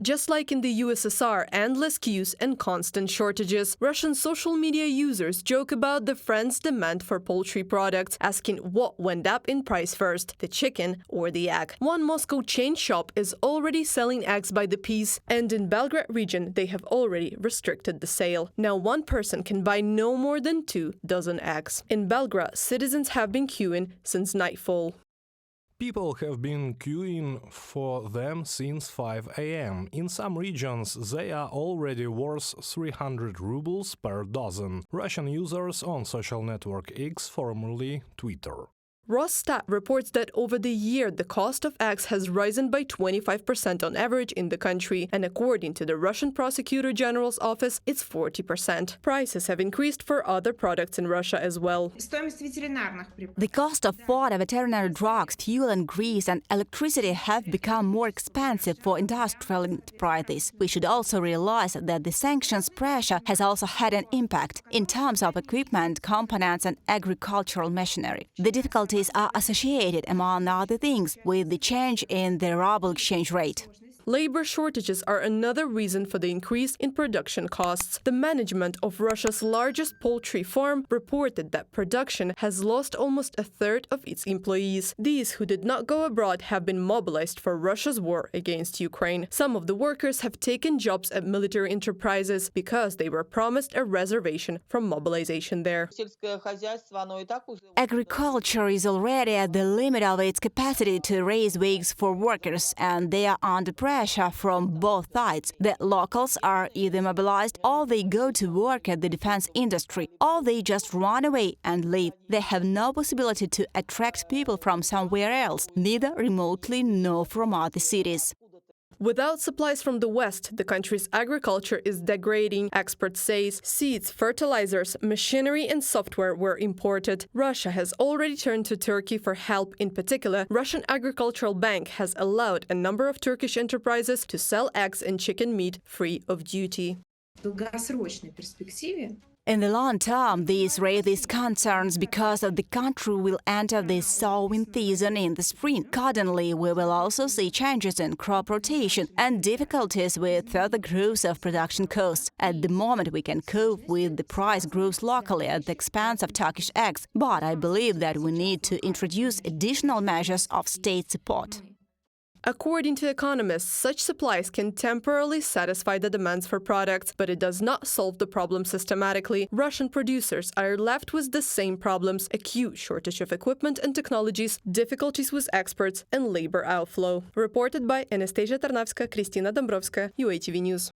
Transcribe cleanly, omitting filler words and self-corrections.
Just like in the USSR, endless queues and constant shortages, Russian social media users joke about the friends' demand for poultry products, asking what went up in price first, the chicken or the egg. One Moscow chain shop is already selling eggs by the piece, and in Belgorod region they have already restricted the sale. Now one person can buy no more than 2 dozen eggs. In Belgorod, citizens have been queuing since nightfall. People have been queuing for them since 5 a.m. In some regions, they are already worth 300 rubles per dozen. Russian users on social network X, formerly Twitter. Rosstat reports that over the year the cost of eggs has risen by 25% on average in the country, and according to the Russian Prosecutor General's office, it's 40%. Prices have increased for other products in Russia as well. The cost of food, veterinary drugs, fuel and grease and electricity have become more expensive for industrial enterprises. We should also realize that the sanctions pressure has also had an impact in terms of equipment, components and agricultural machinery. The difficulties are associated, among other things, with the change in the ruble exchange rate. Labor shortages are another reason for the increase in production costs. The management of Russia's largest poultry farm reported that production has lost almost a third of its employees. These who did not go abroad have been mobilized for Russia's war against Ukraine. Some of the workers have taken jobs at military enterprises because they were promised a reservation from mobilization there. Agriculture is already at the limit of its capacity to raise wages for workers, and they are under pressure from both sides. The locals are either mobilized or they go to work at the defense industry, or they just run away and leave. They have no possibility to attract people from somewhere else, neither remotely nor from other cities. Without supplies from the West, the country's agriculture is degrading. Experts say seeds, fertilizers, machinery and software were imported. Russia has already turned to Turkey for help. In particular, Russian Agricultural Bank has allowed a number of Turkish enterprises to sell eggs and chicken meat free of duty. In the long term, this raises concerns because the country will enter the sowing season in the spring. Accordingly, we will also see changes in crop rotation and difficulties with further growth of production costs. At the moment, we can cope with the price growth locally at the expense of Turkish eggs, but I believe that we need to introduce additional measures of state support. According to economists, such supplies can temporarily satisfy the demands for products, but it does not solve the problem systematically. Russian producers are left with the same problems: acute shortage of equipment and technologies, difficulties with exports, and labor outflow. Reported by Anastasia Tarnavska, Kristina Dombrovska, UATV News.